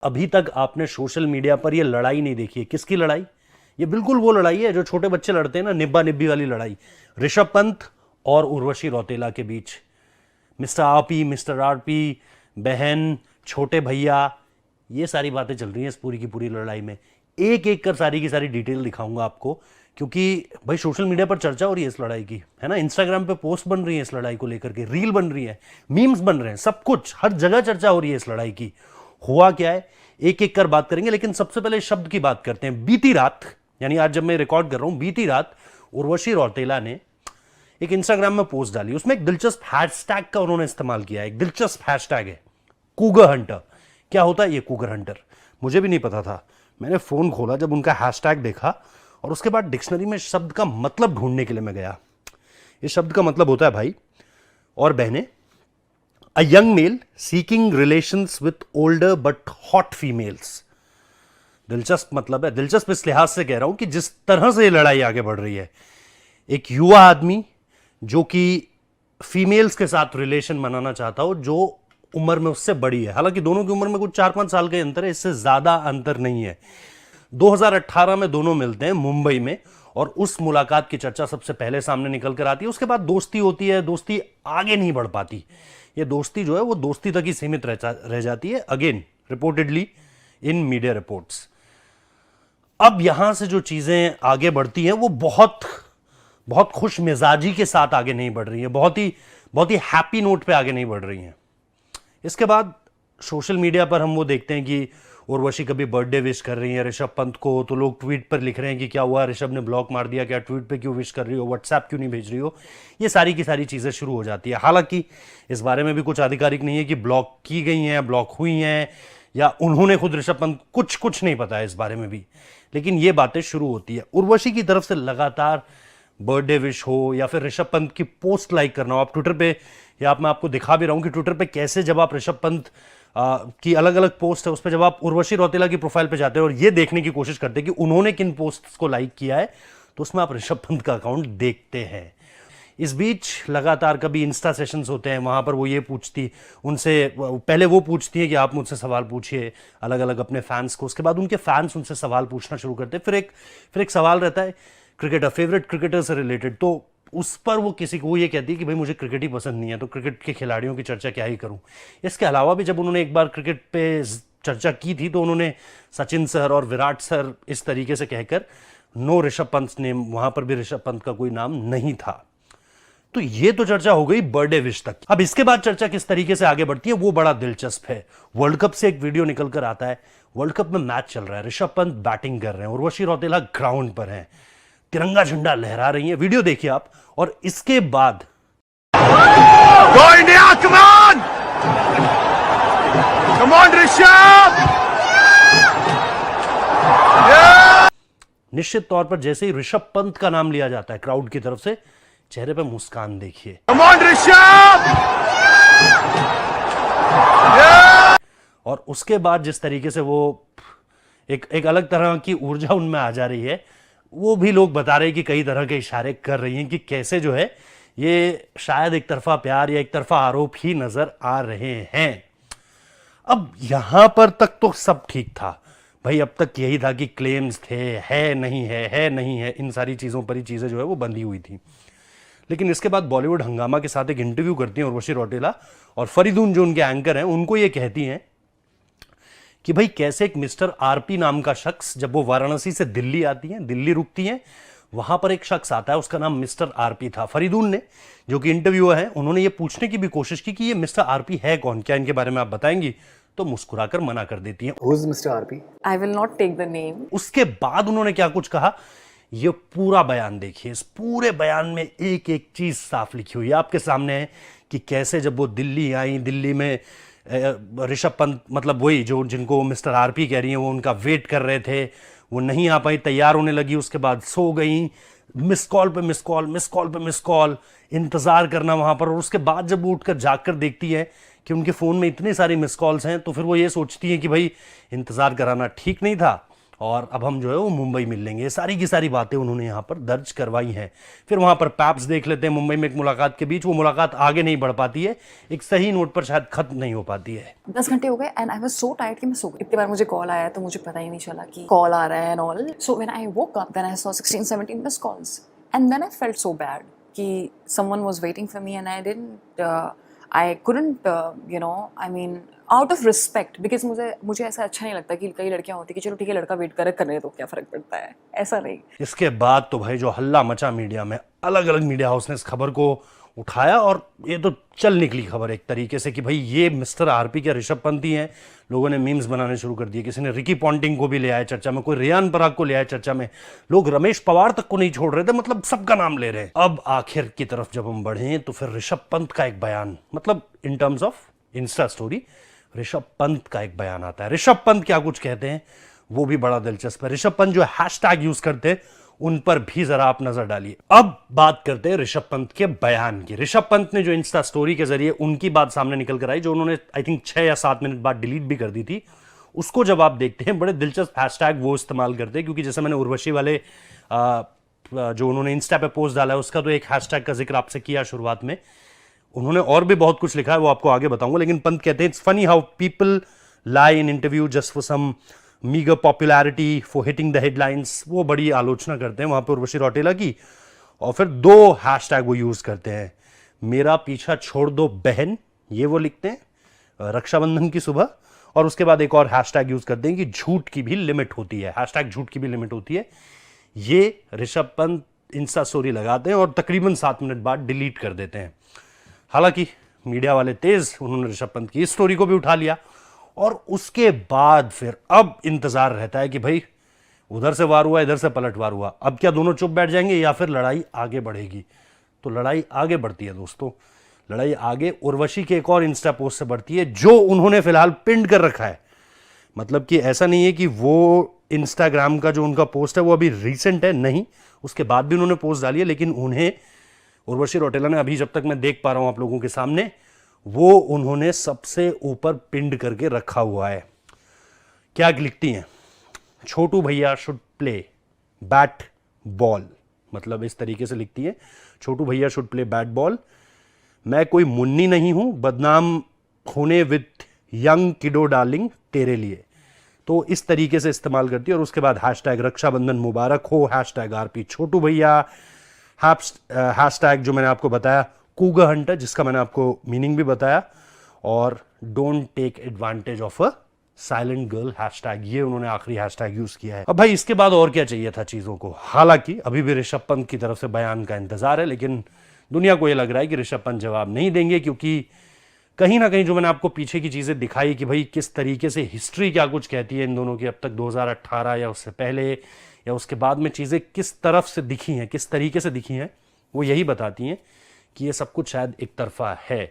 अभी तक आपने सोशल मीडिया पर ये लड़ाई नहीं देखी है। किसकी लड़ाई? ये बिल्कुल वो लड़ाई है जो छोटे बच्चे लड़ते हैं ना, निब्बा निब्बी वाली लड़ाई। ऋषभ पंत और उर्वशी रौतेला के बीच। मिस्टर आपी, मिस्टर आरपी, बहन, छोटे भैया, ये सारी बातें चल रही हैं इस पूरी की पूरी लड़ाई में। एक एक कर सारी की सारी डिटेल दिखाऊंगा आपको, क्योंकि भाई सोशल मीडिया पर चर्चा हो रही है इस लड़ाई की, है ना। इंस्टाग्राम पे पोस्ट बन रही है इस लड़ाई को लेकर के, रील बन रही है, मीम्स बन रहे हैं, सब कुछ हर जगह चर्चा हो रही है इस लड़ाई की। हुआ क्या है एक एक कर बात करेंगे, लेकिन सबसे पहले शब्द की बात करते हैं। बीती रात, यानी आज जब मैं रिकॉर्ड कर रहा हूं, बीती रात उर्वशी रौतेला ने एक इंस्टाग्राम में पोस्ट डाली। उसमें एक दिलचस्प हैशटैग का उन्होंने इस्तेमाल किया है। एक दिलचस्प हैशटैग है कूगर हंटर। क्या होता है ये कूगर हंटर? मुझे भी नहीं पता था। मैंने फोन खोला जब उनका हैशटैग देखा, और उसके बाद डिक्शनरी में शब्द का मतलब ढूंढने के लिए मैं गया। इस शब्द का मतलब होता है भाई और बहनें, a young mail seeking relations with older but hot females. दिलचस्प मतलब है। दिलचस्प इस लिहाज से कह रहा हूं कि जिस तरह से ये लड़ाई आगे बढ़ रही है, एक युवा आदमी जो कि फीमेल्स के साथ रिलेशन बनाना चाहता हो, जो उम्र में उससे बड़ी है। हालांकि दोनों की उम्र में कुछ 4-5 साल का अंतर है, इससे ज्यादा अंतर नहीं है। 2018 में दोनों मिलते हैं मुंबई में, और उस मुलाकात की चर्चा सबसे पहले सामने निकल कर आती है। उसके बाद दोस्ती होती है, दोस्ती आगे नहीं बढ़ पाती। ये दोस्ती जो है वो दोस्ती तक ही सीमित रह जाती है, अगेन रिपोर्टेडली इन मीडिया रिपोर्ट्स। अब यहां से जो चीजें आगे बढ़ती हैं वो बहुत बहुत खुश मिजाजी के साथ आगे नहीं बढ़ रही है, बहुत ही हैप्पी नोट पे आगे नहीं बढ़ रही हैं। इसके बाद सोशल मीडिया पर हम वो देखते हैं कि उर्वशी कभी बर्थडे विश कर रही है ऋषभ पंत को, तो लोग ट्वीट पर लिख रहे हैं कि क्या हुआ, ऋषभ ने ब्लॉक मार दिया क्या, ट्वीट पे क्यों विश कर रही हो, व्हाट्सएप क्यों नहीं भेज रही हो। ये सारी की सारी चीजें शुरू हो जाती है। हालांकि इस बारे में भी कुछ आधिकारिक नहीं है कि ब्लॉक की गई हैं, ब्लॉक हुई हैं, या उन्होंने खुद ऋषभ पंत, कुछ नहीं पता है इस बारे में भी। लेकिन ये बातें शुरू होती है उर्वशी की तरफ से। लगातार बर्थडे विश हो या फिर ऋषभ पंत की पोस्ट लाइक करना हो, आप ट्विटर पे, या मैं आपको दिखा भी रहा हूं कि ट्विटर पे कैसे जब आप ऋषभ पंत की अलग अलग पोस्ट है उस पर जब आप उर्वशी रौतेला की प्रोफाइल पे जाते हैं और ये देखने की कोशिश करते हैं कि उन्होंने किन पोस्ट्स को लाइक किया है, तो उसमें आप ऋषभ पंत का अकाउंट देखते हैं। इस बीच लगातार कभी इंस्टा सेशंस होते हैं, वहां पर वो ये पूछती उनसे, पहले वो पूछती है कि आप मुझसे सवाल पूछिए अलग अलग अपने फैंस को, उसके बाद उनके फैंस उनसे सवाल पूछना शुरू करते हैं। फिर एक सवाल रहता है क्रिकेटर, फेवरेट क्रिकेटर से रिलेटेड, तो उस पर वो किसी को ये कहती है कि भाई मुझे क्रिकेट ही पसंद नहीं है, तो क्रिकेट के खिलाड़ियों की चर्चा क्या ही करूं। इसके अलावा भी जब उन्होंने एक बार क्रिकेट पे चर्चा की थी तो उन्होंने सचिन सर और विराट सर इस तरीके से कहकर, नो ऋषभ पंत नेम, वहां पर भी ऋषभ पंत का कोई नाम नहीं था। तो ये तो चर्चा हो गई बर्थडे विश तक। अब इसके बाद चर्चा किस तरीके से आगे बढ़ती है वो बड़ा दिलचस्प है। वर्ल्ड कप से एक वीडियो निकल कर आता है। वर्ल्ड कप में मैच चल रहा है, ऋषभ पंत बैटिंग कर रहे हैं, उर्वशी रौतेला ग्राउंड पर हैं, तिरंगा झंडा लहरा रही है। वीडियो देखिए आप, और इसके बाद निश्चित तौर पर जैसे ही ऋषभ पंत का नाम लिया जाता है क्राउड की तरफ से, चेहरे पे मुस्कान देखिए। और उसके बाद जिस तरीके से वो एक अलग तरह की ऊर्जा उनमें आ जा रही है, वो भी लोग बता रहे हैं कि कई तरह के इशारे कर रही हैं कि कैसे जो है ये शायद एक तरफा प्यार या एक तरफा आरोप ही नजर आ रहे हैं। अब यहां पर तक तो सब ठीक था भाई, अब तक यही था कि क्लेम्स थे, है नहीं है, इन सारी चीजों पर ही चीजें जो है वो बंधी हुई थी। लेकिन इसके बाद बॉलीवुड हंगामा के साथ एक इंटरव्यू करती हैं उर्वशी रौतेला, और फरीदून जो उनके एंकर हैं उनको ये कहती हैं कि भाई कैसे एक मिस्टर आरपी नाम का शख्स, जब वो वाराणसी से दिल्ली आती हैं, दिल्ली रुकती हैं, वहां पर एक शख्स आता है, उसका नाम मिस्टर आरपी था। फरीदून ने, जो कि इंटरव्यूअर है, उन्होंने ये पूछने की भी कोशिश की कि ये मिस्टर आरपी है कौन, क्या इनके बारे में आप बताएंगी, तो मुस्कुराकर मना कर देती हैं। Who is Mr. RP? I will not take the name. उसके बाद उन्होंने क्या कुछ कहा, ये पूरा बयान देखिए। इस पूरे बयान में एक एक चीज साफ लिखी हुई है, आपके सामने है कि कैसे जब वो दिल्ली आई, दिल्ली में ऋषभ पंत, मतलब वही जो जिनको मिस्टर आरपी कह रही हैं, वो उनका वेट कर रहे थे, वो नहीं आ पाई, तैयार होने लगी, उसके बाद सो गई, मिस कॉल पे मिस कॉल, मिस कॉल पे मिस कॉल, इंतजार करना वहां पर। और उसके बाद जब वो उठकर जागकर देखती है कि उनके फोन में इतनी सारी मिस कॉल्स हैं, तो फिर वो ये सोचती है कि भाई इंतजार कराना ठीक नहीं था, और अब हम जो है वो मुंबई मिल लेंगे। ये सारी की सारी बातें उन्होंने यहाँ पर दर्ज करवाई हैं। फिर वहाँ पर पैप्स देख लेते हैं मुंबई में एक मुलाकात के बीच। वो मुलाकात आगे नहीं बढ़ पाती है, एक सही नोट पर शायद खत्म नहीं हो पाती है। 10 घंटे हो गए and I was so tired कि मैं सो गई। इतनी बार मुझे कॉल आया तो मुझे पता ही नहीं चला कि कॉल आ रहा है and all. So when I woke up then I saw 16-17 missed calls and then I felt so bad कि someone was waiting for me and I couldn't I mean out of respect, because मुझे ऐसा अच्छा नहीं लगता कि कई लड़कियां होती कि चलो ठीक है लड़का वेट करने दो, क्या फर्क पड़ता है, ऐसा नहीं। इसके बाद तो भाई जो हल्ला मचा मीडिया में, अलग अलग मीडिया हाउस ने इस खबर को उठाया और ये तो चल निकली खबर एक तरीके से कि भाई ये मिस्टर आरपी क्या ऋषभ पंत ही हैं। लोगों ने मीम्स बनाने शुरू कर दिए, किसी ने रिकी पॉन्टिंग को भी ले आया चर्चा में, कोई रियान पराग को ले आया चर्चा में, लोग रमेश पवार तक को नहीं छोड़ रहे थे, मतलब सबका नाम ले रहे हैं। अब आखिर की तरफ जब हम बढ़े तो फिर ऋषभ पंत का एक बयान, मतलब in terms of Insta story Rishabh Pant का एक बयान आता है। ऋषभ पंत क्या कुछ कहते हैं वो भी बड़ा दिलचस्प है। ऋषभ पंत जो हैशटैग यूज करते हैं उन पर भी जरा आप नजर डालिए। अब बात करते हैं ऋषभ पंत के बयान की। ऋषभ पंत ने जो इंस्टा स्टोरी के जरिए उनकी बात सामने निकल कर आई, जो उन्होंने आई थिंक 6 या 7 मिनट बाद डिलीट भी कर दी थी, उसको जब आप देखते हैं बड़े दिलचस्प हैशटैग वो इस्तेमाल करते हैं। क्योंकि जैसे मैंने उर्वशी वाले जो उन्होंने इंस्टा पे पोस्ट डाला है उसका तो एक हैशटैग का जिक्र आपसे किया शुरुआत में, उन्होंने और भी बहुत कुछ लिखा है वो आपको आगे बताऊंगा। लेकिन पंत कहते हैं it's funny how people lie in interview just for some meagre popularity for hitting the headlines. वो बड़ी आलोचना करते हैं वहां पर उर्वशी रौतेला की। और फिर 2 हैशटैग वो यूज करते हैं, मेरा पीछा छोड़ दो बहन, ये वो लिखते हैं रक्षाबंधन की सुबह, और उसके बाद एक और हैशटैग यूज करते हैं कि झूठ की भी लिमिट होती है, हैशटैग झूठ की भी लिमिट होती है। ये ऋषभ पंत इंस्टा स्टोरी लगाते हैं और तकरीबन 7 मिनट बाद डिलीट कर देते हैं। हालांकि मीडिया वाले तेज, उन्होंने ऋषभ पंत की इस स्टोरी को भी उठा लिया और उसके बाद फिर अब इंतजार रहता है कि भाई उधर से वार हुआ इधर से पलटवार हुआ, अब क्या दोनों चुप बैठ जाएंगे या फिर लड़ाई आगे बढ़ेगी। तो लड़ाई आगे बढ़ती है दोस्तों, लड़ाई आगे उर्वशी के एक और इंस्टा पोस्ट से बढ़ती है जो उन्होंने फिलहाल पिंड कर रखा है। मतलब कि ऐसा नहीं है कि वो इंस्टाग्राम का जो उनका पोस्ट है वो अभी रिसेंट है, नहीं, उसके बाद भी उन्होंने पोस्ट डाली है, लेकिन उन्हें उर्वशी रौतेला ने अभी जब तक मैं देख पा रहा हूं आप लोगों के सामने, वो उन्होंने सबसे ऊपर पिंड करके रखा हुआ है। क्या लिखती हैं, छोटू भैया शुड प्ले बैट बॉल, मतलब इस तरीके से लिखती है, छोटू भैया शुड प्ले बैट बॉल, मैं कोई मुन्नी नहीं हूं बदनाम होने विथ यंग किडो डार्लिंग तेरे लिए। तो इस तरीके से इस्तेमाल करती है। और उसके बाद हैशटैग रक्षाबंधन मुबारक हो, हैशटैग आरपी छोटू भैया, हैशटैग जो मैंने आपको बताया कूगा हंटर, जिसका मैंने आपको मीनिंग भी बताया, और don't take advantage of a silent girl hashtag, ये उन्होंने आखिरी हैशटैग यूज किया है। अब भाई इसके बाद और क्या चाहिए था चीजों को। हालांकि अभी भी ऋषभ पंत की तरफ से बयान का इंतजार है, लेकिन दुनिया को यह लग रहा है कि ऋषभ पंत जवाब नहीं देंगे, क्योंकि कहीं ना कहीं जो मैंने आपको पीछे की चीजें दिखाई कि भाई किस तरीके से हिस्ट्री क्या कुछ कहती है इन दोनों की, अब तक 2018 या उससे पहले या उसके बाद में चीजें किस तरफ से दिखी हैं, किस तरीके से दिखी हैं, वो यही बताती हैं कि ये सब कुछ शायद एक तरफा है।